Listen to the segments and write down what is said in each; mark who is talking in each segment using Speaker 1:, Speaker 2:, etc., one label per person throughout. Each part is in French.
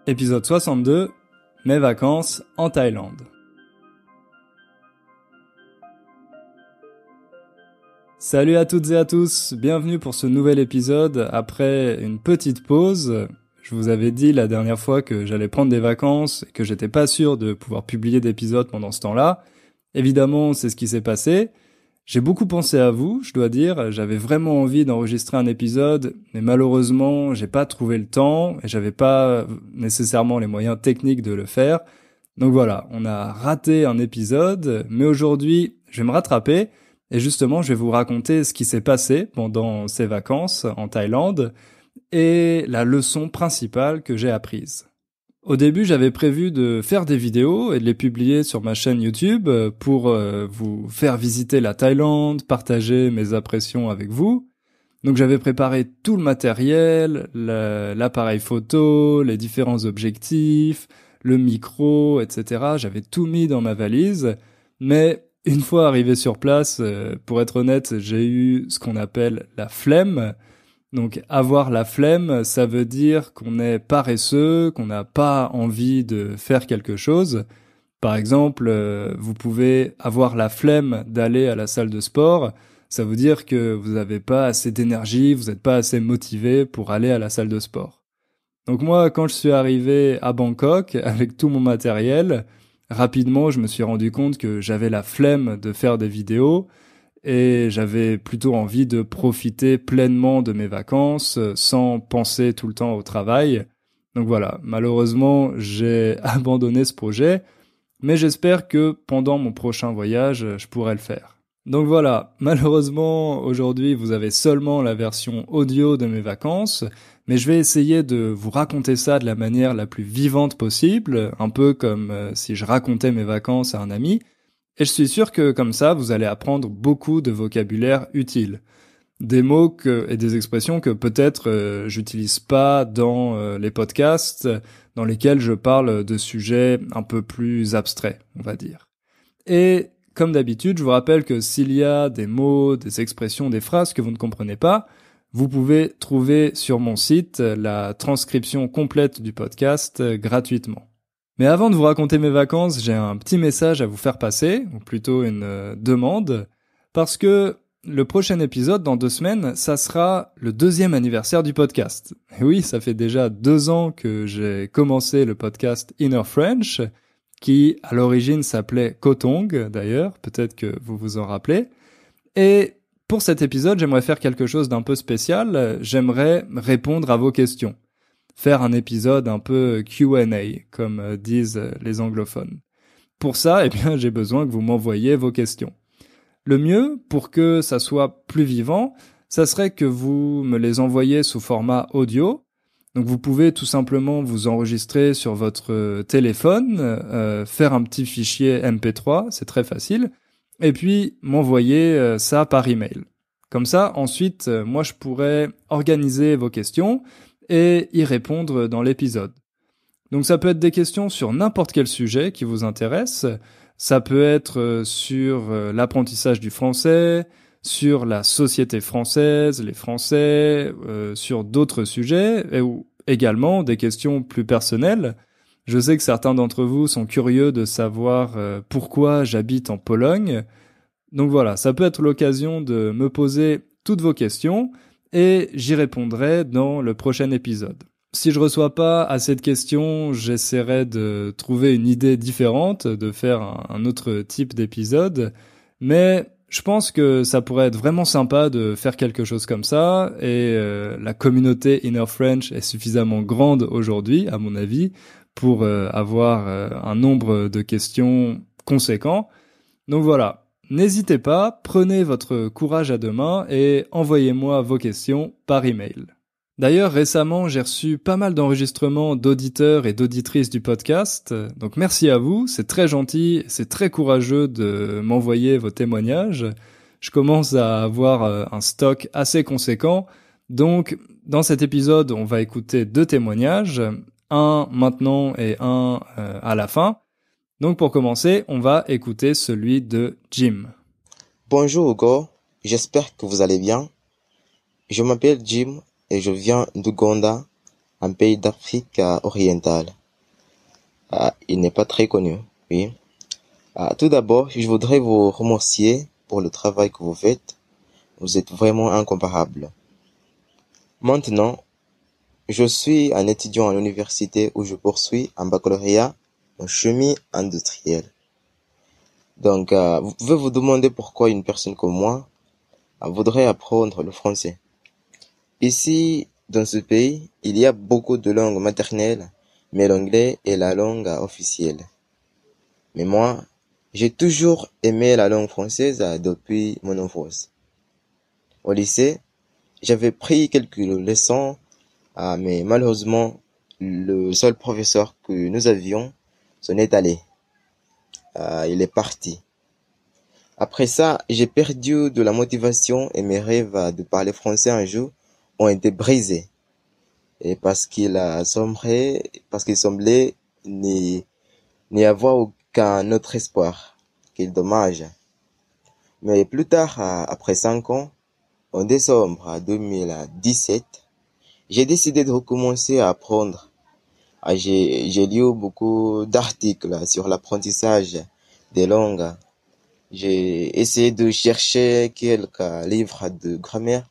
Speaker 1: Épisode 62, mes vacances en Thaïlande. Salut à toutes et à tous, bienvenue pour ce nouvel épisode après une petite pause. Je vous avais dit la dernière fois que j'allais prendre des vacances et que j'étais pas sûr de pouvoir publier d'épisodes pendant ce temps-là. Évidemment, c'est ce qui s'est passé. J'ai beaucoup pensé à vous, je dois dire, j'avais vraiment envie d'enregistrer un épisode, mais malheureusement, j'ai pas trouvé le temps et j'avais pas nécessairement les moyens techniques de le faire. Donc voilà, on a raté un épisode, mais aujourd'hui, je vais me rattraper et justement, je vais vous raconter ce qui s'est passé pendant ces vacances en Thaïlande et la leçon principale que j'ai apprise. Au début, j'avais prévu de faire des vidéos et de les publier sur ma chaîne YouTube pour vous faire visiter la Thaïlande, partager mes impressions avec vous. Donc j'avais préparé tout le matériel, l'appareil photo, les différents objectifs, le micro, etc. J'avais tout mis dans ma valise, mais une fois arrivé sur place, pour être honnête, j'ai eu ce qu'on appelle la flemme. Donc avoir la flemme, ça veut dire qu'on est paresseux, qu'on n'a pas envie de faire quelque chose. Par exemple, vous pouvez avoir la flemme d'aller à la salle de sport. Ça veut dire que vous n'avez pas assez d'énergie, vous n'êtes pas assez motivé pour aller à la salle de sport. Donc moi, quand je suis arrivé à Bangkok avec tout mon matériel, rapidement, je me suis rendu compte que j'avais la flemme de faire des vidéos. Et j'avais plutôt envie de profiter pleinement de mes vacances sans penser tout le temps au travail. Donc voilà, malheureusement, j'ai abandonné ce projet, mais j'espère que pendant mon prochain voyage, je pourrai le faire. Donc voilà, malheureusement, aujourd'hui, vous avez seulement la version audio de mes vacances, mais je vais essayer de vous raconter ça de la manière la plus vivante possible, un peu comme si je racontais mes vacances à un ami. Et je suis sûr que comme ça, vous allez apprendre beaucoup de vocabulaire utile. Des mots et des expressions que peut-être j'utilise pas dans les podcasts dans lesquels je parle de sujets un peu plus abstraits, on va dire. Et comme d'habitude, je vous rappelle que s'il y a des mots, des expressions, des phrases que vous ne comprenez pas, vous pouvez trouver sur mon site la transcription complète du podcast gratuitement. Mais avant de vous raconter mes vacances, j'ai un petit message à vous faire passer, ou plutôt une demande, parce que le prochain épisode, dans 2 semaines, ça sera le 2e anniversaire du podcast. Et oui, ça fait déjà 2 ans que j'ai commencé le podcast Inner French, qui à l'origine s'appelait Kotong, d'ailleurs, peut-être que vous vous en rappelez. Et pour cet épisode, j'aimerais faire quelque chose d'un peu spécial, j'aimerais répondre à vos questions. Faire un épisode un peu Q&A, comme disent les anglophones. Pour ça, eh bien, j'ai besoin que vous m'envoyiez vos questions. Le mieux, pour que ça soit plus vivant, ça serait que vous me les envoyiez sous format audio. Donc vous pouvez tout simplement vous enregistrer sur votre téléphone, faire un petit fichier MP3, c'est très facile, et puis m'envoyer ça par email. Comme ça, ensuite, moi je pourrais organiser vos questions et y répondre dans l'épisode. Donc ça peut être des questions sur n'importe quel sujet qui vous intéresse, ça peut être sur l'apprentissage du français, sur la société française, les Français, sur d'autres sujets, ou également des questions plus personnelles. Je sais que certains d'entre vous sont curieux de savoir pourquoi j'habite en Pologne. Donc voilà, ça peut être l'occasion de me poser toutes vos questions, et j'y répondrai dans le prochain épisode. Si je reçois pas assez de questions, j'essaierai de trouver une idée différente, de faire un autre type d'épisode, mais je pense que ça pourrait être vraiment sympa de faire quelque chose comme ça, et la communauté Inner French est suffisamment grande aujourd'hui, à mon avis, pour avoir un nombre de questions conséquent. Donc voilà. N'hésitez pas, prenez votre courage à 2 mains et envoyez-moi vos questions par email. D'ailleurs, récemment, j'ai reçu pas mal d'enregistrements d'auditeurs et d'auditrices du podcast, donc merci à vous, c'est très gentil, c'est très courageux de m'envoyer vos témoignages. Je commence à avoir un stock assez conséquent, donc dans cet épisode, on va écouter 2 témoignages, un maintenant et un à la fin. Donc pour commencer, on va écouter celui de Jim.
Speaker 2: Bonjour Hugo, j'espère que vous allez bien. Je m'appelle Jim et je viens d'Ouganda, un pays d'Afrique orientale. Il n'est pas très connu, oui. Tout d'abord, je voudrais vous remercier pour le travail que vous faites. Vous êtes vraiment incomparable. Maintenant, je suis un étudiant à l'université où je poursuis un baccalauréat en chimie industrielle. Donc, vous pouvez vous demander pourquoi une personne comme moi voudrait apprendre le français. Ici, dans ce pays, il y a beaucoup de langues maternelles, mais l'anglais est la langue officielle. Mais moi, j'ai toujours aimé la langue française depuis mon enfance. Au lycée, j'avais pris quelques leçons, mais malheureusement, le seul professeur que nous avions s'en est allé. Il est parti. Après ça, j'ai perdu de la motivation et mes rêves de parler français un jour ont été brisés. Et parce qu'il semblait n'y avoir aucun autre espoir. Quel dommage. Mais plus tard, après 5 ans, en décembre 2017, j'ai décidé de recommencer à apprendre. J'ai lu beaucoup d'articles sur l'apprentissage des langues. J'ai essayé de chercher quelques livres de grammaire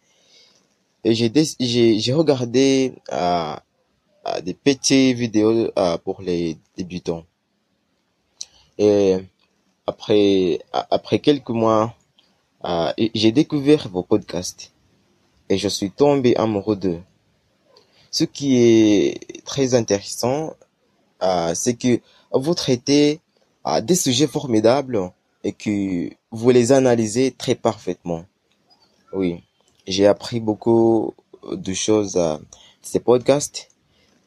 Speaker 2: et j'ai regardé des petites vidéos pour les débutants. Et après quelques mois, j'ai découvert vos podcasts et je suis tombé amoureux d'eux. Ce qui est très intéressant, c'est que vous traitez des sujets formidables et que vous les analysez très parfaitement. Oui, j'ai appris beaucoup de choses de ces podcasts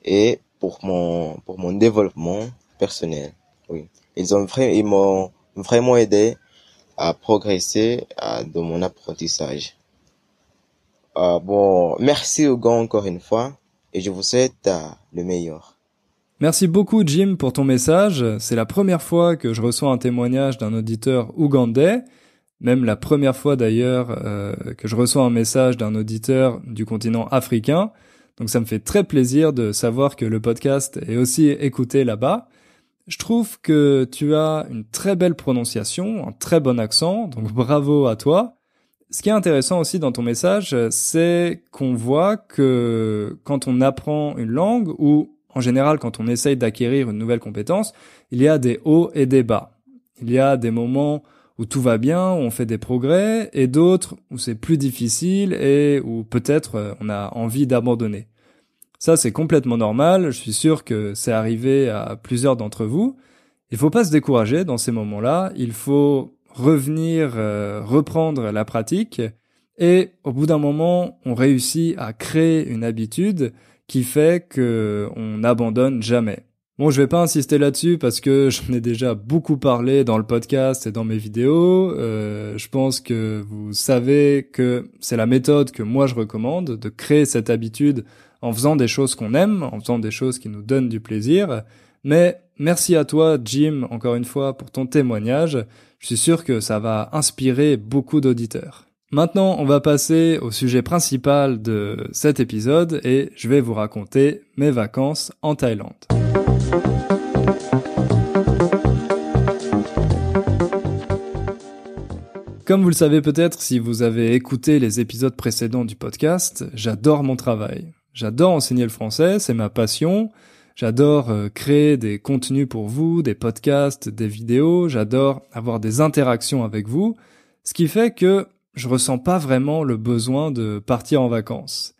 Speaker 2: et pour mon développement personnel. Oui, ils m'ont vraiment aidé à progresser dans mon apprentissage. Bon, merci Hugo encore une fois et je vous souhaite le meilleur.
Speaker 1: Merci beaucoup Jim pour ton message. C'est la première fois que je reçois un témoignage d'un auditeur ougandais, même la première fois d'ailleurs que je reçois un message d'un auditeur du continent africain. Donc ça me fait très plaisir de savoir que le podcast est aussi écouté là-bas. Je trouve que tu as une très belle prononciation, un très bon accent, donc bravo à toi. Ce qui est intéressant aussi dans ton message, c'est qu'on voit que quand on apprend une langue, ou en général quand on essaye d'acquérir une nouvelle compétence, il y a des hauts et des bas. Il y a des moments où tout va bien, où on fait des progrès, et d'autres où c'est plus difficile et où peut-être on a envie d'abandonner. Ça, c'est complètement normal, je suis sûr que c'est arrivé à plusieurs d'entre vous. Il faut pas se décourager dans ces moments-là, il faut revenir, reprendre la pratique, et au bout d'un moment, on réussit à créer une habitude qui fait que on n'abandonne jamais. Bon, je vais pas insister là-dessus parce que j'en ai déjà beaucoup parlé dans le podcast et dans mes vidéos. Je pense que vous savez que c'est la méthode que moi je recommande, de créer cette habitude en faisant des choses qu'on aime, en faisant des choses qui nous donnent du plaisir. Mais merci à toi, Jim, encore une fois, pour ton témoignage. Je suis sûr que ça va inspirer beaucoup d'auditeurs. Maintenant, on va passer au sujet principal de cet épisode et je vais vous raconter mes vacances en Thaïlande. Comme vous le savez peut-être si vous avez écouté les épisodes précédents du podcast, j'adore mon travail. J'adore enseigner le français, c'est ma passion. J'adore créer des contenus pour vous, des podcasts, des vidéos. J'adore avoir des interactions avec vous. Ce qui fait que je ressens pas vraiment le besoin de partir en vacances.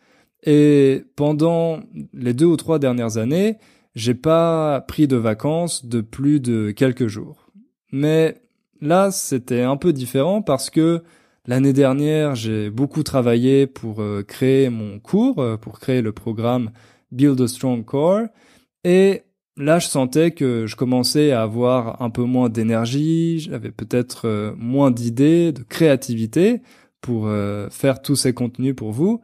Speaker 1: Et pendant les 2 ou 3 dernières années, j'ai pas pris de vacances de plus de quelques jours. Mais là, c'était un peu différent parce que l'année dernière, j'ai beaucoup travaillé pour créer mon cours, pour créer le programme Build a Strong Core. Et là, je sentais que je commençais à avoir un peu moins d'énergie, j'avais peut-être moins d'idées, de créativité pour faire tous ces contenus pour vous.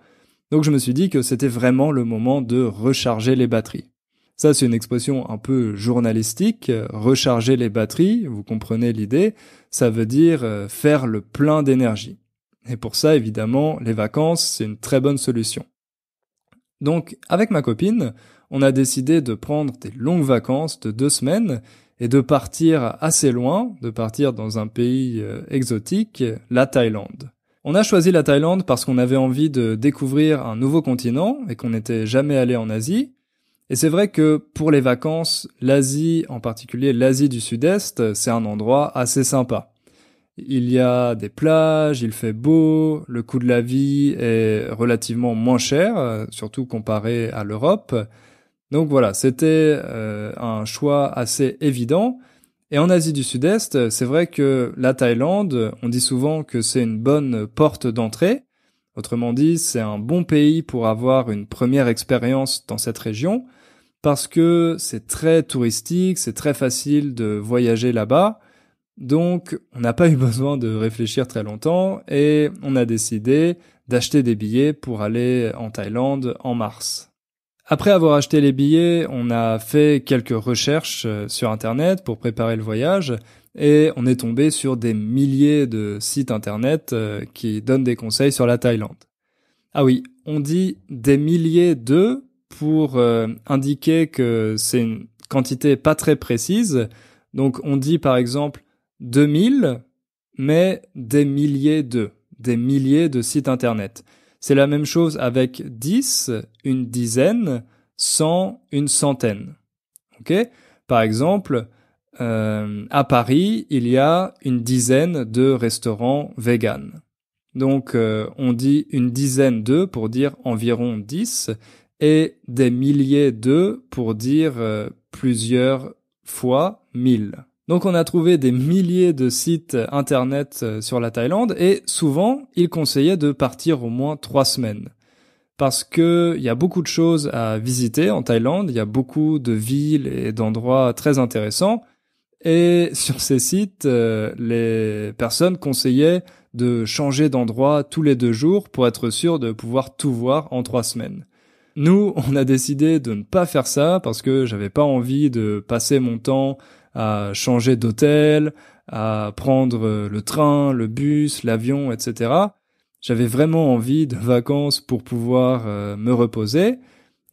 Speaker 1: Donc je me suis dit que c'était vraiment le moment de recharger les batteries. Ça, c'est une expression un peu journalistique, recharger les batteries, vous comprenez l'idée, ça veut dire faire le plein d'énergie. Et pour ça, évidemment, les vacances, c'est une très bonne solution. Donc, avec ma copine, on a décidé de prendre des longues vacances de 2 semaines et de partir assez loin, de partir dans un pays exotique, la Thaïlande. On a choisi la Thaïlande parce qu'on avait envie de découvrir un nouveau continent et qu'on n'était jamais allé en Asie. Et c'est vrai que pour les vacances, l'Asie, en particulier l'Asie du Sud-Est, c'est un endroit assez sympa. Il y a des plages, il fait beau, le coût de la vie est relativement moins cher, surtout comparé à l'Europe. Donc voilà, c'était un choix assez évident. Et en Asie du Sud-Est, c'est vrai que la Thaïlande, on dit souvent que c'est une bonne porte d'entrée. Autrement dit, c'est un bon pays pour avoir une première expérience dans cette région, parce que c'est très touristique, c'est très facile de voyager là-bas. Donc, on n'a pas eu besoin de réfléchir très longtemps et on a décidé d'acheter des billets pour aller en Thaïlande en mars. Après avoir acheté les billets, on a fait quelques recherches sur Internet pour préparer le voyage et on est tombé sur des milliers de sites Internet qui donnent des conseils sur la Thaïlande. Ah oui, on dit des milliers de pour indiquer que c'est une quantité pas très précise. Donc on dit par exemple 2000, mais des milliers de sites Internet. C'est la même chose avec 10, une dizaine, 100, une centaine. Ok ? Par exemple, à Paris, il y a une dizaine de restaurants véganes. Donc, on dit une dizaine de pour dire environ 10 et des milliers de pour dire plusieurs fois 1000. Donc on a trouvé des milliers de sites internet sur la Thaïlande et souvent, ils conseillaient de partir au moins 3 semaines. Parce que il y a beaucoup de choses à visiter en Thaïlande, il y a beaucoup de villes et d'endroits très intéressants. Et sur ces sites, les personnes conseillaient de changer d'endroit tous les 2 jours pour être sûr de pouvoir tout voir en 3 semaines. Nous, on a décidé de ne pas faire ça parce que j'avais pas envie de passer mon temps à changer d'hôtel, à prendre le train, le bus, l'avion, etc. J'avais vraiment envie de vacances pour pouvoir me reposer.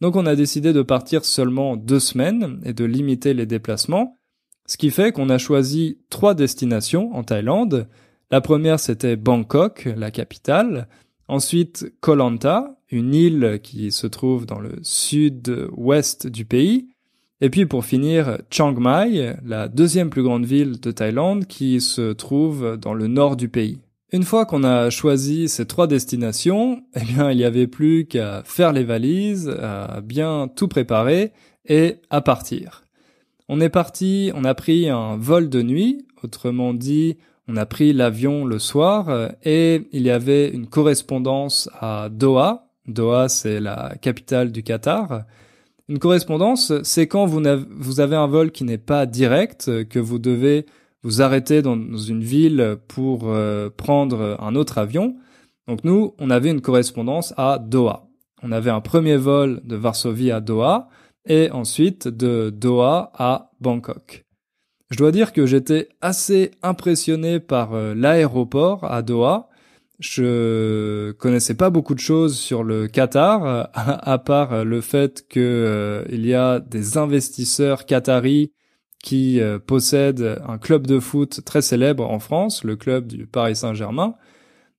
Speaker 1: Donc on a décidé de partir seulement 2 semaines et de limiter les déplacements. Ce qui fait qu'on a choisi 3 destinations en Thaïlande. La première, c'était Bangkok, la capitale. Ensuite, Koh Lanta, une île qui se trouve dans le sud-ouest du pays. Et puis pour finir, Chiang Mai, la 2e plus grande ville de Thaïlande qui se trouve dans le nord du pays. Une fois qu'on a choisi ces 3 destinations, eh bien, il n'y avait plus qu'à faire les valises, à bien tout préparer et à partir. On est parti, on a pris un vol de nuit, autrement dit, on a pris l'avion le soir et il y avait une correspondance à Doha. Doha, c'est la capitale du Qatar. Une correspondance, c'est quand vous avez un vol qui n'est pas direct, que vous devez vous arrêter dans une ville pour prendre un autre avion. Donc nous, on avait une correspondance à Doha. On avait un premier vol de Varsovie à Doha et ensuite de Doha à Bangkok. Je dois dire que j'étais assez impressionné par l'aéroport à Doha. Je connaissais pas beaucoup de choses sur le Qatar, à part le fait que il y a des investisseurs qataris qui possèdent un club de foot très célèbre en France, le club du Paris Saint-Germain.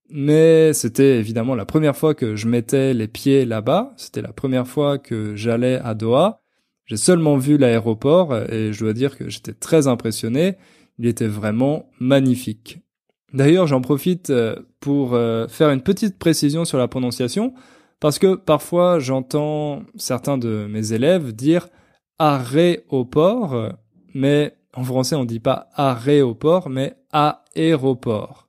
Speaker 1: Mais c'était évidemment la première fois que je mettais les pieds là-bas. C'était la première fois que j'allais à Doha. J'ai seulement vu l'aéroport et je dois dire que j'étais très impressionné. Il était vraiment magnifique. D'ailleurs, j'en profite pour faire une petite précision sur la prononciation, parce que parfois j'entends certains de mes élèves dire aéroport, mais en français on dit pas aéroport, mais aéroport.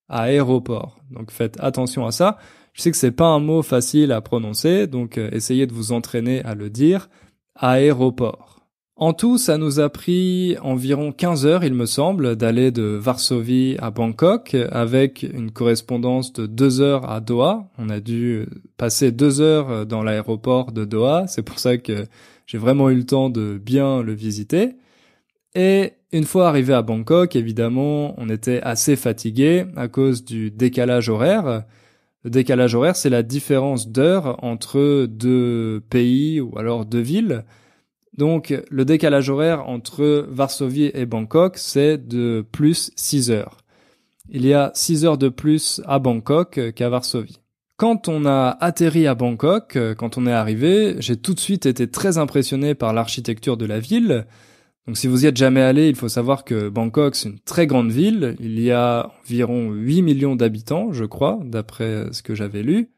Speaker 1: Aéroport. Donc faites attention à ça. Je sais que c'est pas un mot facile à prononcer, donc essayez de vous entraîner à le dire. Aéroport. En tout, ça nous a pris environ 15 heures, il me semble, d'aller de Varsovie à Bangkok, avec une correspondance de 2 heures à Doha. On a dû passer 2 heures dans l'aéroport de Doha, c'est pour ça que j'ai vraiment eu le temps de bien le visiter. Et une fois arrivé à Bangkok, évidemment, on était assez fatigué à cause du décalage horaire. Le décalage horaire, c'est la différence d'heure entre deux pays ou alors deux villes. Donc, le décalage horaire entre Varsovie et Bangkok, c'est de plus 6 heures. Il y a 6 heures de plus à Bangkok qu'à Varsovie. Quand on a atterri à Bangkok, quand on est arrivé, j'ai tout de suite été très impressionné par l'architecture de la ville. Donc si vous y êtes jamais allé, il faut savoir que Bangkok, c'est une très grande ville. Il y a environ 8 millions d'habitants, je crois, d'après ce que j'avais lu.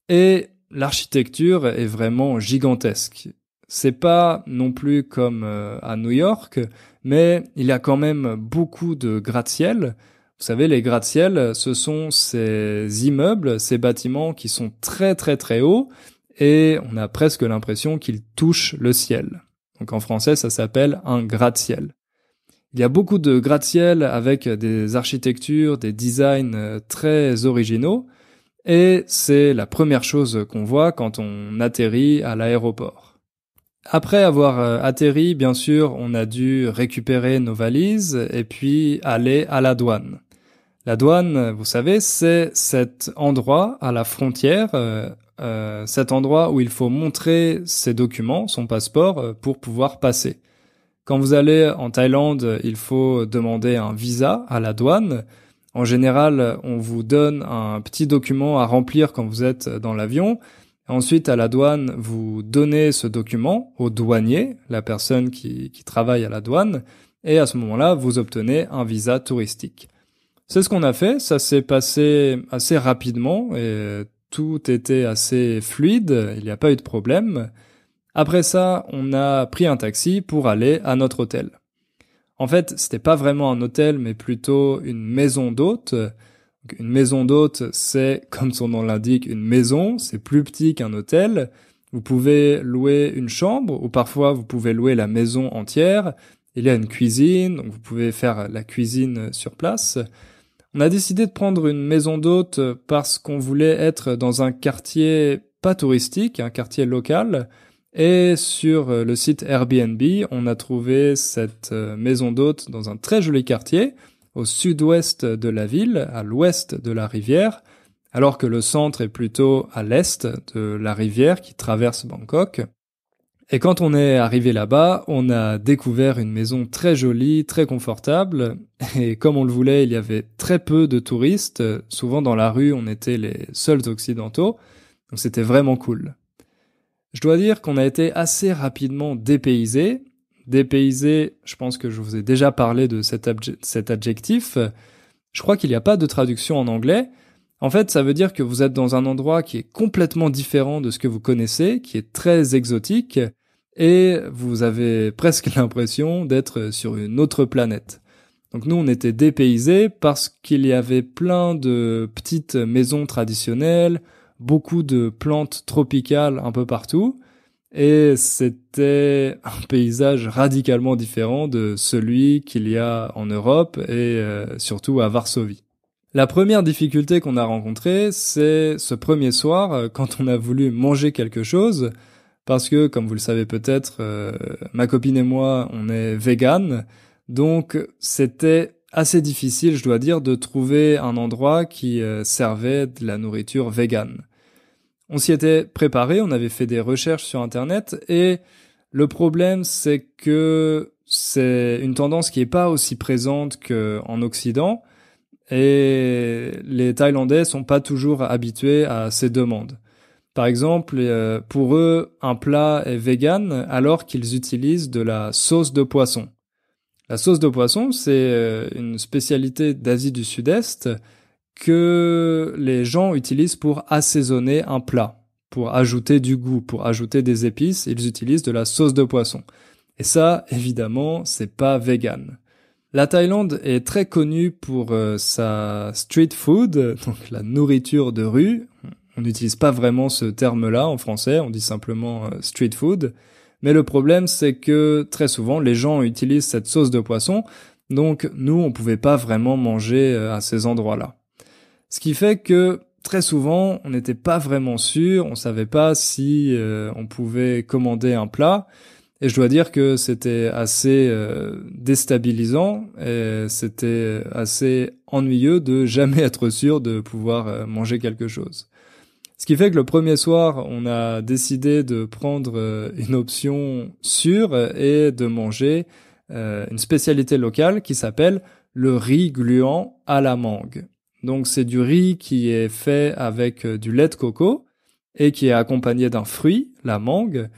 Speaker 1: Et l'architecture est vraiment gigantesque. C'est pas non plus comme à New York, mais il y a quand même beaucoup de gratte-ciel. Vous savez, les gratte-ciel, ce sont ces immeubles, ces bâtiments qui sont très très très hauts et on a presque l'impression qu'ils touchent le ciel. Donc en français, ça s'appelle un gratte-ciel. Il y a beaucoup de gratte-ciel avec des architectures, des designs très originaux et c'est la première chose qu'on voit quand on atterrit à l'aéroport. Après avoir atterri, bien sûr, on a dû récupérer nos valises et puis aller à la douane. La douane, vous savez, c'est cet endroit à la frontière, cet endroit où il faut montrer ses documents, son passeport, pour pouvoir passer. Quand vous allez en Thaïlande, il faut demander un visa à la douane. En général, on vous donne un petit document à remplir quand vous êtes dans l'avion. Ensuite, à la douane, vous donnez ce document au douanier, la personne qui travaille à la douane, et à ce moment-là, vous obtenez un visa touristique. C'est ce qu'on a fait, ça s'est passé assez rapidement et tout était assez fluide, il n'y a pas eu de problème. Après ça, on a pris un taxi pour aller à notre hôtel. En fait, c'était pas vraiment un hôtel, mais plutôt une maison d'hôte. Une maison d'hôte, c'est, comme son nom l'indique, une maison, c'est plus petit qu'un hôtel. Vous pouvez louer une chambre, ou parfois vous pouvez louer la maison entière. Il y a une cuisine, donc vous pouvez faire la cuisine sur place. On a décidé de prendre une maison d'hôte parce qu'on voulait être dans un quartier pas touristique, un quartier local. Et sur le site Airbnb, on a trouvé cette maison d'hôte dans un très joli quartier, au sud-ouest de la ville, à l'ouest de la rivière, alors que le centre est plutôt à l'est de la rivière qui traverse Bangkok. Et quand on est arrivé là-bas, on a découvert une maison très jolie, très confortable, et comme on le voulait, il y avait très peu de touristes. Souvent dans la rue, on était les seuls occidentaux, donc c'était vraiment cool. Je dois dire qu'on a été assez rapidement dépaysés. Dépaysé, je pense que je vous ai déjà parlé de cet adjectif. Je crois qu'il n'y a pas de traduction en anglais. En fait, ça veut dire que vous êtes dans un endroit qui est complètement différent de ce que vous connaissez, qui est très exotique, et vous avez presque l'impression d'être sur une autre planète. Donc nous, on était dépaysés parce qu'il y avait plein de petites maisons traditionnelles, beaucoup de plantes tropicales un peu partout, et c'était un paysage radicalement différent de celui qu'il y a en Europe et surtout à Varsovie. La première difficulté qu'on a rencontrée, c'est ce premier soir, quand on a voulu manger quelque chose, parce que, comme vous le savez peut-être, ma copine et moi, on est vegan, donc c'était assez difficile, je dois dire, de trouver un endroit qui servait de la nourriture vegan. On s'y était préparé, on avait fait des recherches sur Internet, et le problème, c'est que c'est une tendance qui est pas aussi présente qu'en Occident, et les Thaïlandais sont pas toujours habitués à ces demandes. Par exemple, pour eux, un plat est vegan alors qu'ils utilisent de la sauce de poisson. La sauce de poisson, c'est une spécialité d'Asie du Sud-Est que les gens utilisent pour assaisonner un plat, pour ajouter du goût, pour ajouter des épices. Ils utilisent de la sauce de poisson. Et ça, évidemment, c'est pas vegan. La Thaïlande est très connue pour sa street food, donc la nourriture de rue. On n'utilise pas vraiment ce terme-là en français, on dit simplement street food. Mais le problème, c'est que très souvent, les gens utilisent cette sauce de poisson, donc nous, on pouvait pas vraiment manger à ces endroits-là. Ce qui fait que très souvent, on n'était pas vraiment sûr, on savait pas si on pouvait commander un plat. Et je dois dire que c'était assez déstabilisant et c'était assez ennuyeux de jamais être sûr de pouvoir manger quelque chose. Ce qui fait que le premier soir, on a décidé de prendre une option sûre et de manger une spécialité locale qui s'appelle le riz gluant à la mangue. Donc c'est du riz qui est fait avec du lait de coco et qui est accompagné d'un fruit, la mangue.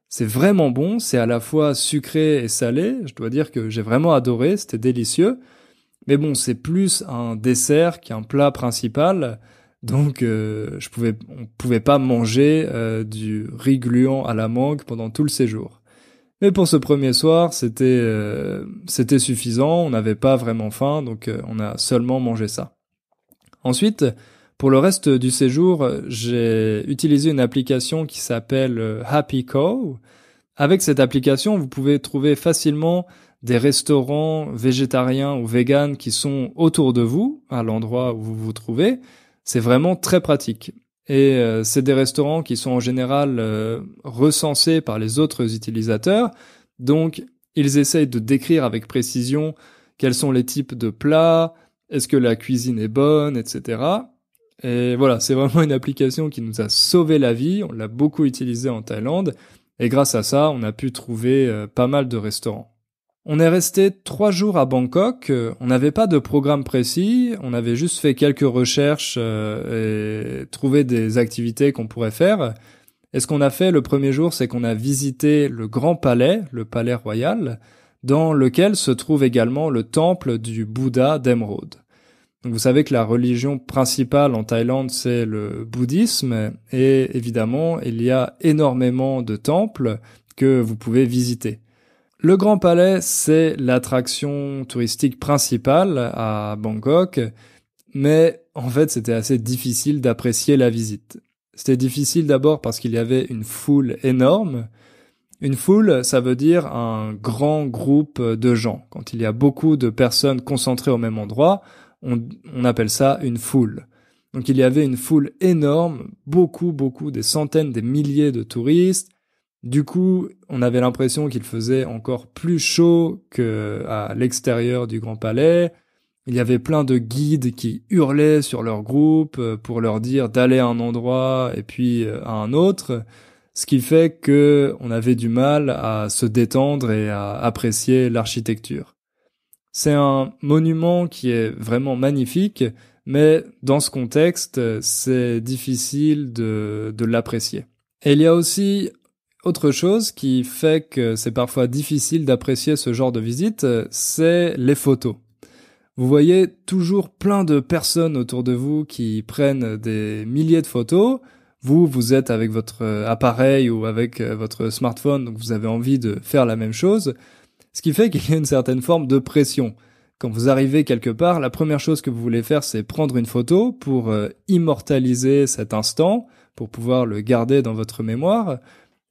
Speaker 1: C'est vraiment bon, c'est à la fois sucré et salé. Je dois dire que j'ai vraiment adoré, c'était délicieux. Mais bon, c'est plus un dessert qu'un plat principal. Donc on pouvait pas manger du riz gluant à la mangue pendant tout le séjour. Mais pour ce premier soir, c'était suffisant, on n'avait pas vraiment faim, donc on a seulement mangé ça. Ensuite, pour le reste du séjour, j'ai utilisé une application qui s'appelle Happy Cow. Avec cette application, vous pouvez trouver facilement des restaurants végétariens ou véganes qui sont autour de vous, à l'endroit où vous vous trouvez. C'est vraiment très pratique. Et c'est des restaurants qui sont en général recensés par les autres utilisateurs. Donc, ils essayent de décrire avec précision quels sont les types de plats, est-ce que la cuisine est bonne, etc. Et voilà, c'est vraiment une application qui nous a sauvé la vie. On l'a beaucoup utilisée en Thaïlande. Et grâce à ça, on a pu trouver pas mal de restaurants. On est resté 3 jours à Bangkok, on n'avait pas de programme précis, on avait juste fait quelques recherches et trouvé des activités qu'on pourrait faire. Et ce qu'on a fait le premier jour, c'est qu'on a visité le Grand Palais, le Palais Royal, dans lequel se trouve également le temple du Bouddha d'Emeraude. Donc vous savez que la religion principale en Thaïlande, c'est le bouddhisme, et évidemment, il y a énormément de temples que vous pouvez visiter. Le Grand Palais, c'est l'attraction touristique principale à Bangkok, mais en fait, c'était assez difficile d'apprécier la visite. C'était difficile d'abord parce qu'il y avait une foule énorme. Une foule, ça veut dire un grand groupe de gens. Quand il y a beaucoup de personnes concentrées au même endroit, on appelle ça une foule. Donc il y avait une foule énorme, beaucoup, des centaines, des milliers de touristes. Du coup, on avait l'impression qu'il faisait encore plus chaud qu'à l'extérieur du Grand Palais. Il y avait plein de guides qui hurlaient sur leur groupe pour leur dire d'aller à un endroit et puis à un autre, ce qui fait que on avait du mal à se détendre et à apprécier l'architecture. C'est un monument qui est vraiment magnifique, mais dans ce contexte, c'est difficile de l'apprécier. Et il y a aussi autre chose qui fait que c'est parfois difficile d'apprécier ce genre de visite, c'est les photos. Vous voyez toujours plein de personnes autour de vous qui prennent des milliers de photos. Vous êtes avec votre appareil ou avec votre smartphone, donc vous avez envie de faire la même chose. Ce qui fait qu'il y a une certaine forme de pression. Quand vous arrivez quelque part, la première chose que vous voulez faire, c'est prendre une photo pour immortaliser cet instant, pour pouvoir le garder dans votre mémoire.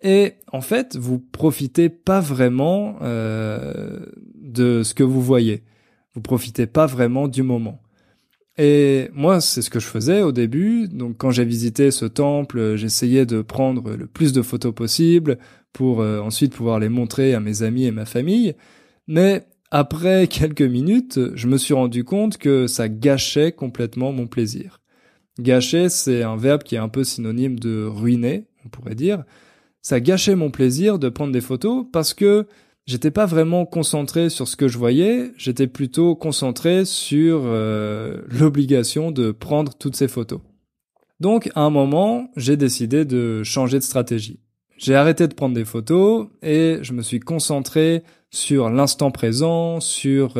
Speaker 1: Et en fait, vous profitez pas vraiment de ce que vous voyez. Vous profitez pas vraiment du moment. Et moi, c'est ce que je faisais au début. Donc, quand j'ai visité ce temple, j'essayais de prendre le plus de photos possible pour ensuite pouvoir les montrer à mes amis et ma famille. Mais après quelques minutes, je me suis rendu compte que ça gâchait complètement mon plaisir. Gâcher, c'est un verbe qui est un peu synonyme de ruiner, on pourrait dire. Ça gâchait mon plaisir de prendre des photos parce que j'étais pas vraiment concentré sur ce que je voyais, j'étais plutôt concentré sur l'obligation de prendre toutes ces photos. Donc, à un moment, j'ai décidé de changer de stratégie. J'ai arrêté de prendre des photos et je me suis concentré sur l'instant présent, sur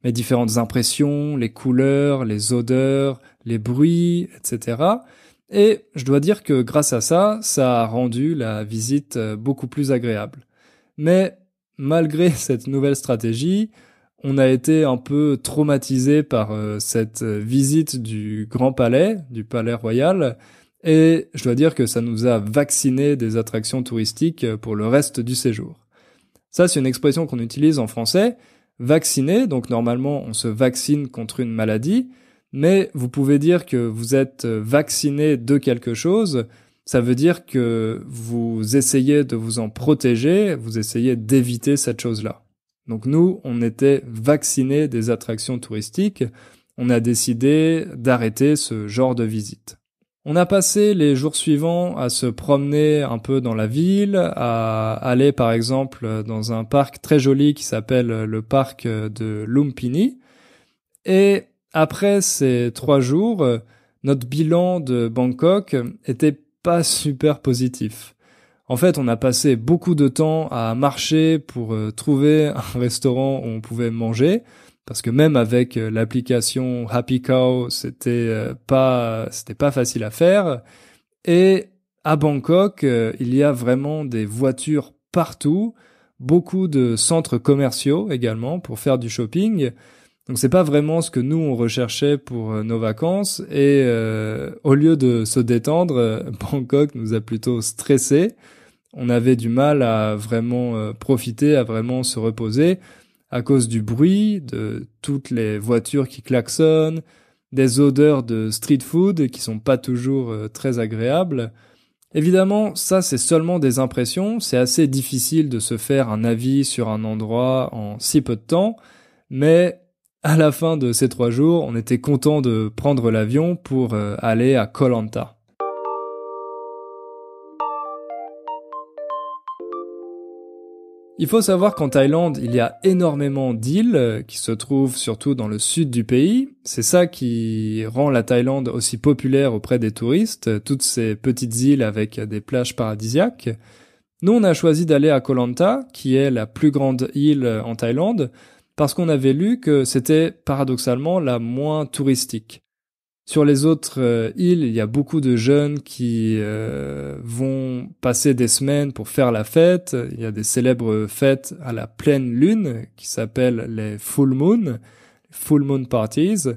Speaker 1: mes différentes impressions, les couleurs, les odeurs, les bruits, etc. Et je dois dire que grâce à ça, ça a rendu la visite beaucoup plus agréable. Mais malgré cette nouvelle stratégie, on a été un peu traumatisé par cette visite du Grand Palais, du Palais Royal, et je dois dire que ça nous a vacciné des attractions touristiques pour le reste du séjour. Ça, c'est une expression qu'on utilise en français, vacciner, donc normalement on se vaccine contre une maladie, mais vous pouvez dire que vous êtes vacciné de quelque chose, ça veut dire que vous essayez de vous en protéger, vous essayez d'éviter cette chose-là. Donc nous, on était vaccinés des attractions touristiques, on a décidé d'arrêter ce genre de visite. On a passé les jours suivants à se promener un peu dans la ville, à aller par exemple dans un parc très joli qui s'appelle le parc de Lumpini. Et après ces 3 jours, notre bilan de Bangkok était pas super positif. En fait, on a passé beaucoup de temps à marcher pour trouver un restaurant où on pouvait manger, parce que même avec l'application Happy Cow, c'était pas facile à faire. Et à Bangkok, il y a vraiment des voitures partout, beaucoup de centres commerciaux également pour faire du shopping. Donc c'est pas vraiment ce que nous on recherchait pour nos vacances et au lieu de se détendre, Bangkok nous a plutôt stressés. On avait du mal à vraiment profiter, à vraiment se reposer à cause du bruit, de toutes les voitures qui klaxonnent, des odeurs de street food qui sont pas toujours très agréables. Évidemment, ça c'est seulement des impressions, c'est assez difficile de se faire un avis sur un endroit en si peu de temps, mais à la fin de ces 3 jours, on était content de prendre l'avion pour aller à Koh Lanta. Il faut savoir qu'en Thaïlande, il y a énormément d'îles qui se trouvent surtout dans le sud du pays. C'est ça qui rend la Thaïlande aussi populaire auprès des touristes, toutes ces petites îles avec des plages paradisiaques. Nous, on a choisi d'aller à Koh Lanta, qui est la plus grande île en Thaïlande, parce qu'on avait lu que c'était paradoxalement la moins touristique. Sur les autres îles, il y a beaucoup de jeunes qui vont passer des semaines pour faire la fête. Il y a des célèbres fêtes à la pleine lune qui s'appellent les full moon parties.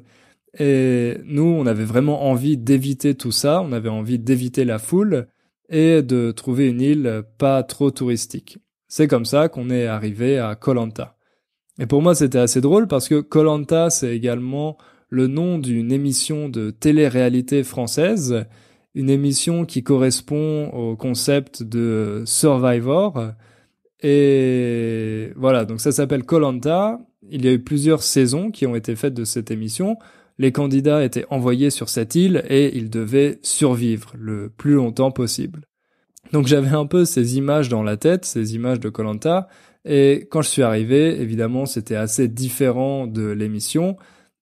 Speaker 1: Et nous, on avait vraiment envie d'éviter tout ça. On avait envie d'éviter la foule et de trouver une île pas trop touristique. C'est comme ça qu'on est arrivé à Koh Lanta. Et pour moi, c'était assez drôle parce que Koh Lanta, c'est également le nom d'une émission de télé-réalité française, une émission qui correspond au concept de Survivor. Et voilà, donc ça s'appelle Koh Lanta. Il y a eu plusieurs saisons qui ont été faites de cette émission. Les candidats étaient envoyés sur cette île et ils devaient survivre le plus longtemps possible. Donc j'avais un peu ces images dans la tête, ces images de Koh Lanta. Et quand je suis arrivé, évidemment, c'était assez différent de l'émission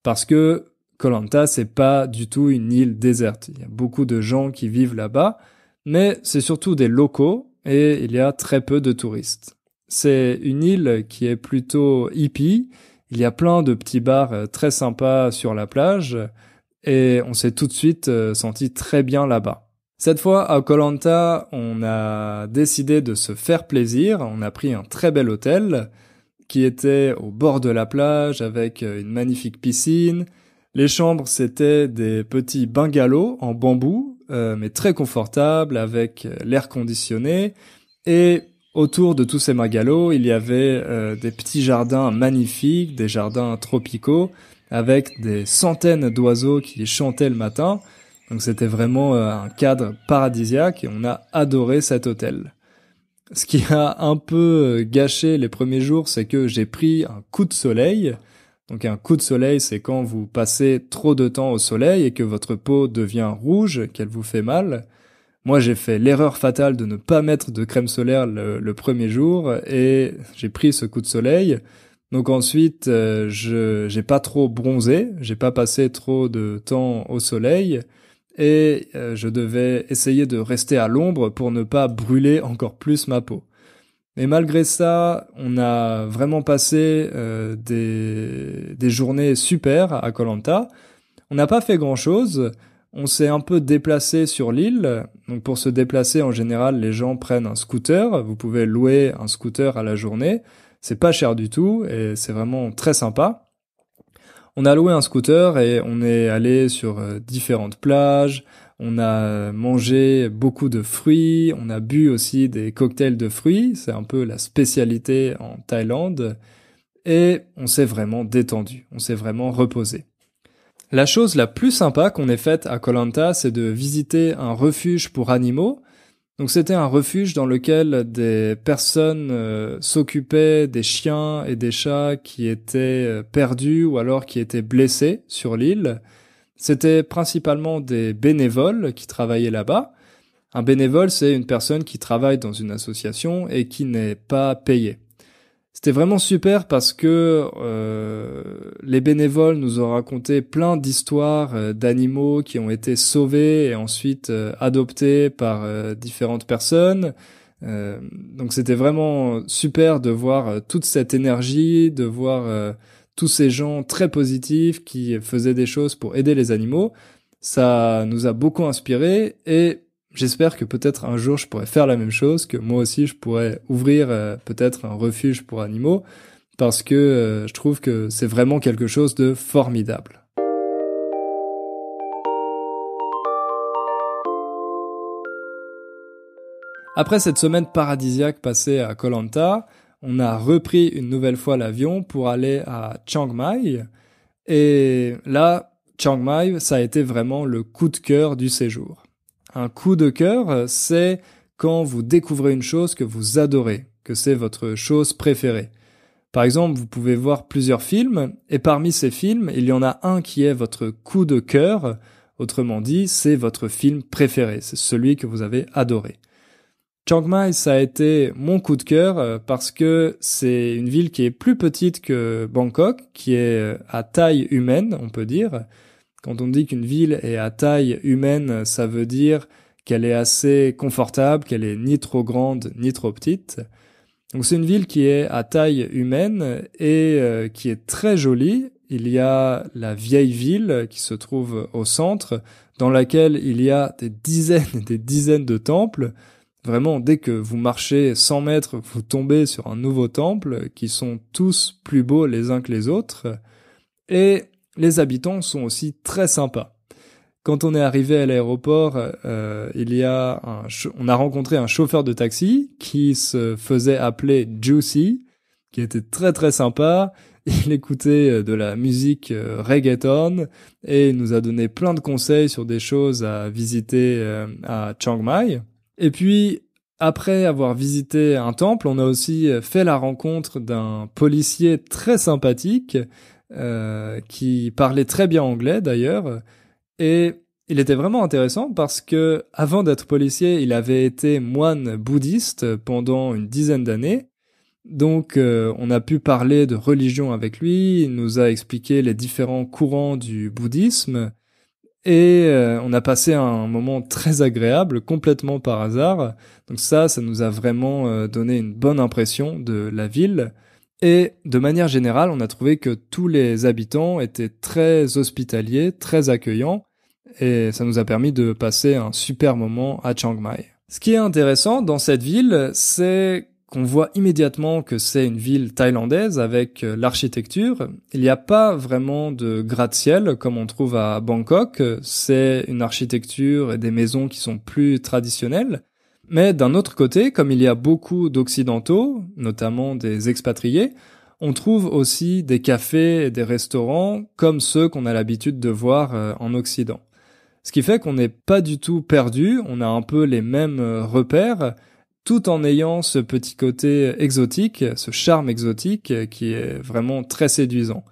Speaker 1: parce que Koh Lanta, c'est pas du tout une île déserte. Il y a beaucoup de gens qui vivent là-bas, mais c'est surtout des locaux et il y a très peu de touristes. C'est une île qui est plutôt hippie. Il y a plein de petits bars très sympas sur la plage et on s'est tout de suite senti très bien là-bas. Cette fois, à Koh Lanta, on a décidé de se faire plaisir. On a pris un très bel hôtel qui était au bord de la plage avec une magnifique piscine. Les chambres, c'était des petits bungalows en bambou, mais très confortables avec l'air conditionné. Et autour de tous ces bungalows, il y avait des petits jardins magnifiques, des jardins tropicaux avec des centaines d'oiseaux qui chantaient le matin. Donc c'était vraiment un cadre paradisiaque et on a adoré cet hôtel. Ce qui a un peu gâché les premiers jours, c'est que j'ai pris un coup de soleil. Donc un coup de soleil, c'est quand vous passez trop de temps au soleil et que votre peau devient rouge, qu'elle vous fait mal. Moi, j'ai fait l'erreur fatale de ne pas mettre de crème solaire le premier jour et j'ai pris ce coup de soleil. Donc ensuite, j'ai pas trop bronzé, j'ai pas passé trop de temps au soleil. Et je devais essayer de rester à l'ombre pour ne pas brûler encore plus ma peau. Mais malgré ça, on a vraiment passé des journées super à Koh Lanta. On n'a pas fait grand-chose. On s'est un peu déplacé sur l'île. Donc pour se déplacer, en général, les gens prennent un scooter. Vous pouvez louer un scooter à la journée. C'est pas cher du tout et c'est vraiment très sympa. On a loué un scooter et on est allé sur différentes plages, on a mangé beaucoup de fruits, on a bu aussi des cocktails de fruits, c'est un peu la spécialité en Thaïlande, et on s'est vraiment détendu, on s'est vraiment reposé. La chose la plus sympa qu'on ait faite à Koh Lanta, c'est de visiter un refuge pour animaux. Donc c'était un refuge dans lequel des personnes s'occupaient des chiens et des chats qui étaient perdus ou alors qui étaient blessés sur l'île. C'était principalement des bénévoles qui travaillaient là-bas. Un bénévole, c'est une personne qui travaille dans une association et qui n'est pas payée. C'était vraiment super parce que les bénévoles nous ont raconté plein d'histoires d'animaux qui ont été sauvés et ensuite adoptés par différentes personnes. Donc c'était vraiment super de voir toute cette énergie, de voir tous ces gens très positifs qui faisaient des choses pour aider les animaux. Ça nous a beaucoup inspirés et j'espère que peut-être un jour je pourrais faire la même chose, que moi aussi je pourrais ouvrir peut-être un refuge pour animaux, parce que je trouve que c'est vraiment quelque chose de formidable. Après cette semaine paradisiaque passée à Koh Lanta, on a repris une nouvelle fois l'avion pour aller à Chiang Mai. Et là, Chiang Mai, ça a été vraiment le coup de cœur du séjour. Un coup de cœur, c'est quand vous découvrez une chose que vous adorez, que c'est votre chose préférée. Par exemple, vous pouvez voir plusieurs films, et parmi ces films, il y en a un qui est votre coup de cœur. Autrement dit, c'est votre film préféré, c'est celui que vous avez adoré. Chiang Mai, ça a été mon coup de cœur parce que c'est une ville qui est plus petite que Bangkok, qui est à taille humaine, on peut dire. Quand on dit qu'une ville est à taille humaine, ça veut dire qu'elle est assez confortable, qu'elle est ni trop grande ni trop petite. Donc c'est une ville qui est à taille humaine et qui est très jolie. Il y a la vieille ville qui se trouve au centre, dans laquelle il y a des dizaines et des dizaines de temples. Vraiment, dès que vous marchez 100 mètres, vous tombez sur un nouveau temple qui sont tous plus beaux les uns que les autres. Et les habitants sont aussi très sympas. Quand on est arrivé à l'aéroport, on a rencontré un chauffeur de taxi qui se faisait appeler Juicy, qui était très très sympa. Il écoutait de la musique reggaeton et il nous a donné plein de conseils sur des choses à visiter à Chiang Mai. Et puis, après avoir visité un temple, on a aussi fait la rencontre d'un policier très sympathique qui parlait très bien anglais d'ailleurs. Et il était vraiment intéressant parce que avant d'être policier, il avait été moine bouddhiste pendant une dizaine d'années. Donc on a pu parler de religion avec lui, il nous a expliqué les différents courants du bouddhisme. Et on a passé un moment très agréable, complètement par hasard. Donc ça nous a vraiment donné une bonne impression de la ville. Et de manière générale, on a trouvé que tous les habitants étaient très hospitaliers, très accueillants. Et ça nous a permis de passer un super moment à Chiang Mai. Ce qui est intéressant dans cette ville, c'est qu'on voit immédiatement que c'est une ville thaïlandaise avec l'architecture. Il n'y a pas vraiment de gratte-ciel comme on trouve à Bangkok. C'est une architecture et des maisons qui sont plus traditionnelles. Mais d'un autre côté, comme il y a beaucoup d'occidentaux, notamment des expatriés, on trouve aussi des cafés et des restaurants comme ceux qu'on a l'habitude de voir en Occident. Ce qui fait qu'on n'est pas du tout perdu, on a un peu les mêmes repères, tout en ayant ce petit côté exotique, ce charme exotique qui est vraiment très séduisant.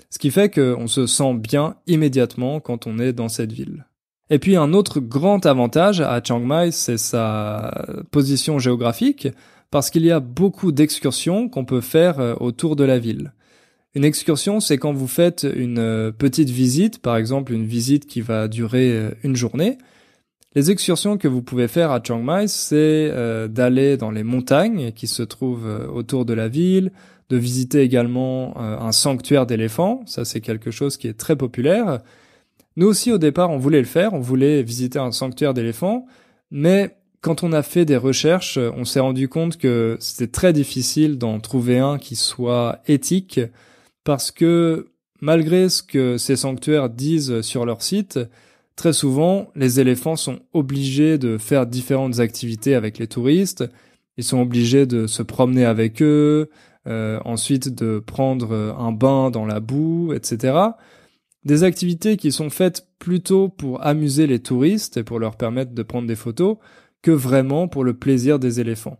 Speaker 1: Ce qui fait qu'on se sent bien immédiatement quand on est dans cette ville. Et puis un autre grand avantage à Chiang Mai, c'est sa position géographique, parce qu'il y a beaucoup d'excursions qu'on peut faire autour de la ville. Une excursion, c'est quand vous faites une petite visite, par exemple une visite qui va durer une journée. Les excursions que vous pouvez faire à Chiang Mai, c'est d'aller dans les montagnes qui se trouvent autour de la ville, de visiter également un sanctuaire d'éléphants. Ça, c'est quelque chose qui est très populaire. Nous aussi, au départ, on voulait le faire. On voulait visiter un sanctuaire d'éléphants. Mais quand on a fait des recherches, on s'est rendu compte que c'était très difficile d'en trouver un qui soit éthique parce que malgré ce que ces sanctuaires disent sur leur site, très souvent, les éléphants sont obligés de faire différentes activités avec les touristes. Ils sont obligés de se promener avec eux, ensuite de prendre un bain dans la boue, etc. Des activités qui sont faites plutôt pour amuser les touristes et pour leur permettre de prendre des photos que vraiment pour le plaisir des éléphants.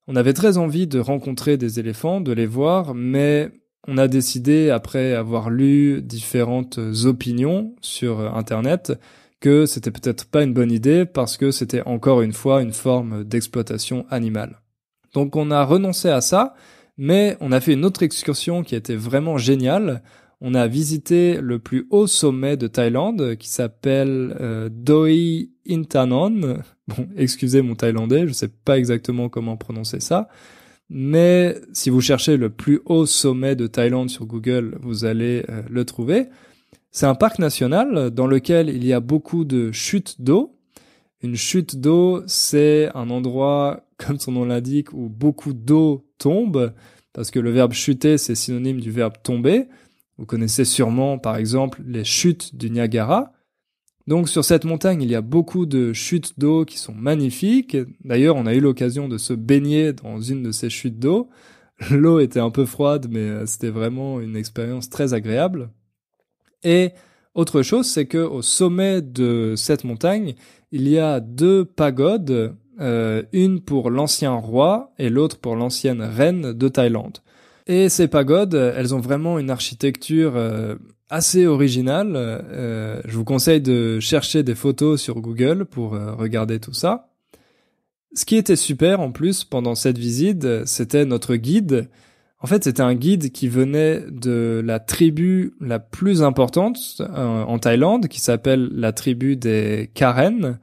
Speaker 1: On avait très envie de rencontrer des éléphants, de les voir, mais on a décidé, après avoir lu différentes opinions sur Internet, que c'était peut-être pas une bonne idée parce que c'était encore une fois une forme d'exploitation animale. Donc on a renoncé à ça, mais on a fait une autre excursion qui était vraiment géniale. On a visité le plus haut sommet de Thaïlande qui s'appelle Doi Inthanon. Bon, excusez mon thaïlandais, je sais pas exactement comment prononcer ça. Mais si vous cherchez le plus haut sommet de Thaïlande sur Google, vous allez le trouver. C'est un parc national dans lequel il y a beaucoup de chutes d'eau. Une chute d'eau, c'est un endroit, comme son nom l'indique, où beaucoup d'eau tombe, parce que le verbe chuter, c'est synonyme du verbe tomber. Vous connaissez sûrement, par exemple, les chutes du Niagara. Donc sur cette montagne, il y a beaucoup de chutes d'eau qui sont magnifiques. D'ailleurs, on a eu l'occasion de se baigner dans une de ces chutes d'eau. L'eau était un peu froide, mais c'était vraiment une expérience très agréable. Et autre chose, c'est que au sommet de cette montagne, il y a 2 pagodes, une pour l'ancien roi et l'autre pour l'ancienne reine de Thaïlande. Et ces pagodes, elles ont vraiment une architecture assez originale. Je vous conseille de chercher des photos sur Google pour regarder tout ça. Ce qui était super en plus pendant cette visite, c'était notre guide. En fait, c'était un guide qui venait de la tribu la plus importante en Thaïlande, qui s'appelle la tribu des Karen.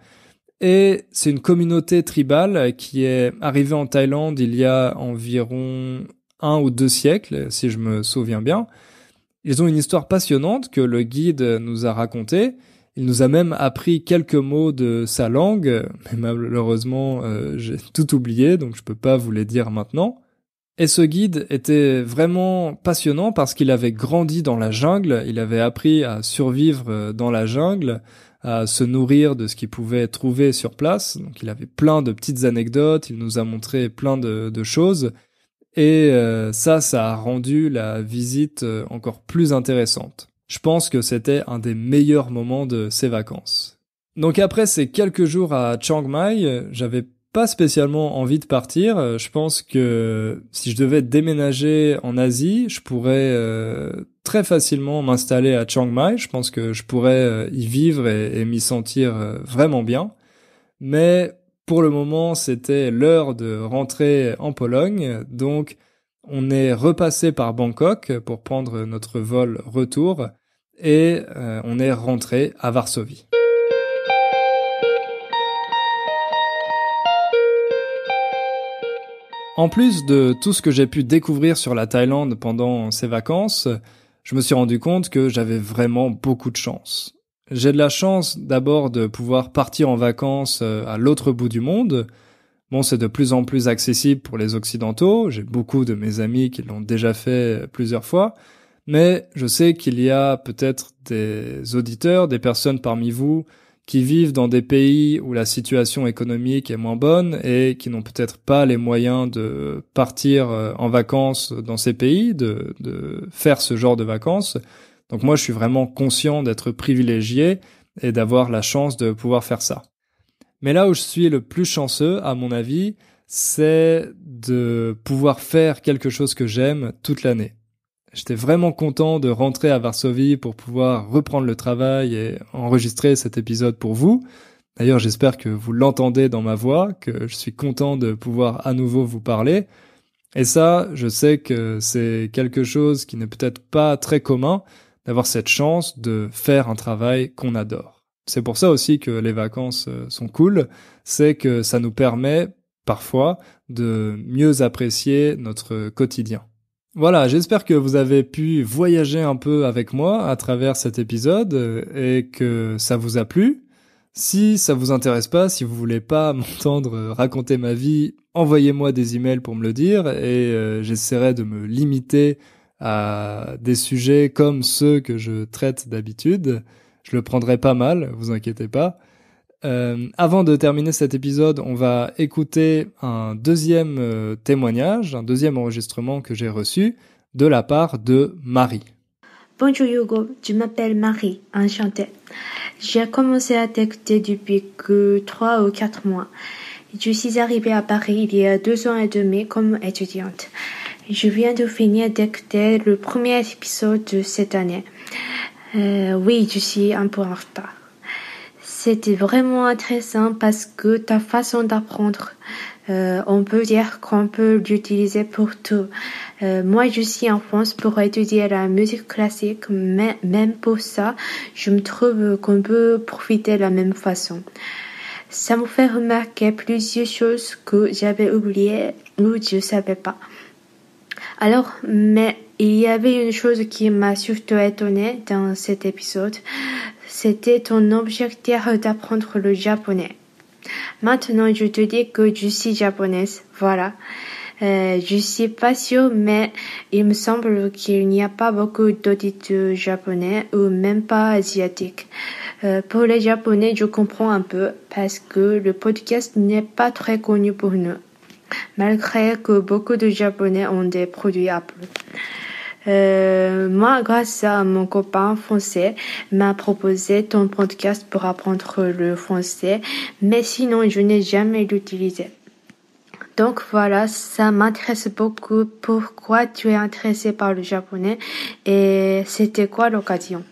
Speaker 1: Et c'est une communauté tribale qui est arrivée en Thaïlande il y a environ 1 ou 2 siècles, si je me souviens bien. Ils ont une histoire passionnante que le guide nous a racontée. Il nous a même appris quelques mots de sa langue, mais malheureusement, j'ai tout oublié, donc je peux pas vous les dire maintenant. Et ce guide était vraiment passionnant parce qu'il avait grandi dans la jungle, il avait appris à survivre dans la jungle, à se nourrir de ce qu'il pouvait trouver sur place. Donc il avait plein de petites anecdotes, il nous a montré plein de choses. Et ça a rendu la visite encore plus intéressante. Je pense que c'était un des meilleurs moments de ces vacances. Donc après ces quelques jours à Chiang Mai, j'avais pas spécialement envie de partir. Je pense que si je devais déménager en Asie, je pourrais très facilement m'installer à Chiang Mai. Je pense que je pourrais y vivre et m'y sentir vraiment bien. Mais pour le moment, c'était l'heure de rentrer en Pologne. Donc, on est repassé par Bangkok pour prendre notre vol retour et on est rentré à Varsovie. En plus de tout ce que j'ai pu découvrir sur la Thaïlande pendant ces vacances, je me suis rendu compte que j'avais vraiment beaucoup de chance. J'ai de la chance d'abord de pouvoir partir en vacances à l'autre bout du monde. Bon, c'est de plus en plus accessible pour les Occidentaux. J'ai beaucoup de mes amis qui l'ont déjà fait plusieurs fois. Mais je sais qu'il y a peut-être des auditeurs, des personnes parmi vous qui vivent dans des pays où la situation économique est moins bonne et qui n'ont peut-être pas les moyens de partir en vacances dans ces pays, de faire ce genre de vacances. Donc moi, je suis vraiment conscient d'être privilégié et d'avoir la chance de pouvoir faire ça. Mais là où je suis le plus chanceux, à mon avis, c'est de pouvoir faire quelque chose que j'aime toute l'année. J'étais vraiment content de rentrer à Varsovie pour pouvoir reprendre le travail et enregistrer cet épisode pour vous. D'ailleurs, j'espère que vous l'entendez dans ma voix, que je suis content de pouvoir à nouveau vous parler. Et ça, je sais que c'est quelque chose qui n'est peut-être pas très commun, d'avoir cette chance de faire un travail qu'on adore. C'est pour ça aussi que les vacances sont cool, c'est que ça nous permet parfois de mieux apprécier notre quotidien. Voilà, j'espère que vous avez pu voyager un peu avec moi à travers cet épisode et que ça vous a plu. Si ça vous intéresse pas, si vous voulez pas m'entendre raconter ma vie, envoyez-moi des emails pour me le dire et j'essaierai de me limiter à des sujets comme ceux que je traite d'habitude. Je le prendrai pas mal, vous inquiétez pas. Avant de terminer cet épisode, on va écouter un deuxième témoignage, un deuxième enregistrement que j'ai reçu de la part de Marie.
Speaker 3: Bonjour Hugo, je m'appelle Marie, enchantée. J'ai commencé à t'écouter depuis que 3 ou 4 mois. Je suis arrivée à Paris il y a 2 ans et demi comme étudiante. Je viens de finir d'écouter le premier épisode de cette année. Oui, je suis un peu en retard. C'était vraiment intéressant parce que ta façon d'apprendre, on peut dire qu'on peut l'utiliser pour tout. Moi, je suis en France pour étudier la musique classique, mais même pour ça, je me trouve qu'on peut profiter de la même façon. Ça me fait remarquer plusieurs choses que j'avais oubliées ou je savais pas. Alors, mais il y avait une chose qui m'a surtout étonnée dans cet épisode, c'était ton objectif d'apprendre le japonais. Maintenant, je te dis que je suis japonaise, voilà. Je suis pas sûre, mais il me semble qu'il n'y a pas beaucoup d'auditeurs japonais ou même pas asiatiques. Pour les japonais, je comprends un peu parce que le podcast n'est pas très connu pour nous, malgré que beaucoup de japonais ont des produits Apple. Moi, grâce à mon copain français, m'a proposé ton podcast pour apprendre le français, mais sinon, je n'ai jamais l'utilisé. Donc voilà, ça m'intéresse beaucoup. Pourquoi tu es intéressé par le japonais et c'était quoi l'occasion?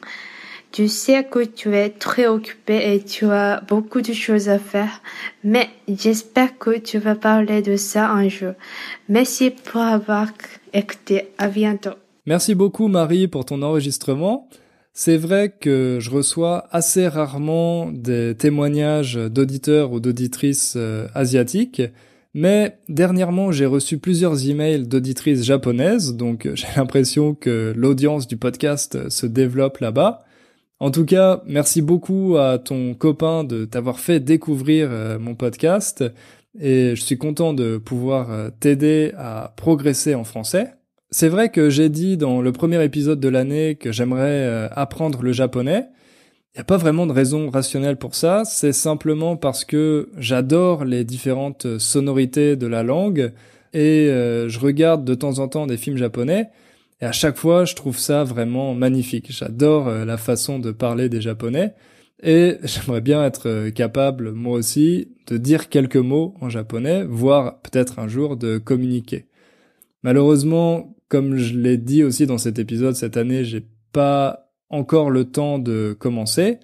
Speaker 3: Je sais que tu es très occupé et tu as beaucoup de choses à faire, mais j'espère que tu vas parler de ça un jour. Merci pour avoir écouté. À bientôt.
Speaker 1: Merci beaucoup Marie pour ton enregistrement. C'est vrai que je reçois assez rarement des témoignages d'auditeurs ou d'auditrices asiatiques, mais dernièrement j'ai reçu plusieurs emails d'auditrices japonaises, donc j'ai l'impression que l'audience du podcast se développe là-bas. En tout cas, merci beaucoup à ton copain de t'avoir fait découvrir mon podcast et je suis content de pouvoir t'aider à progresser en français. C'est vrai que j'ai dit dans le premier épisode de l'année que j'aimerais apprendre le japonais. Il n'y a pas vraiment de raison rationnelle pour ça, c'est simplement parce que j'adore les différentes sonorités de la langue et je regarde de temps en temps des films japonais. Et à chaque fois, je trouve ça vraiment magnifique. J'adore la façon de parler des Japonais. Et j'aimerais bien être capable, moi aussi, de dire quelques mots en japonais, voire peut-être un jour de communiquer. Malheureusement, comme je l'ai dit aussi dans cet épisode cette année, j'ai pas encore le temps de commencer.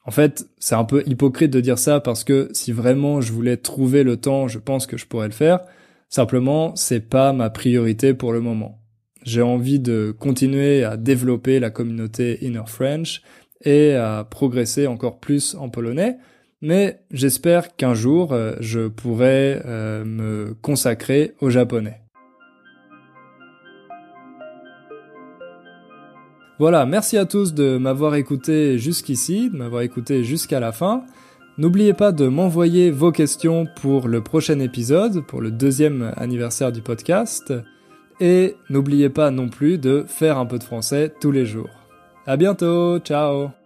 Speaker 1: En fait, c'est un peu hypocrite de dire ça parce que si vraiment je voulais trouver le temps, je pense que je pourrais le faire. Simplement, c'est pas ma priorité pour le moment. J'ai envie de continuer à développer la communauté Inner French et à progresser encore plus en polonais, mais j'espère qu'un jour, je pourrai me consacrer au japonais. Voilà, merci à tous de m'avoir écouté jusqu'ici, de m'avoir écouté jusqu'à la fin. N'oubliez pas de m'envoyer vos questions pour le prochain épisode, pour le 2e anniversaire du podcast. Et n'oubliez pas non plus de faire un peu de français tous les jours. À bientôt, ciao!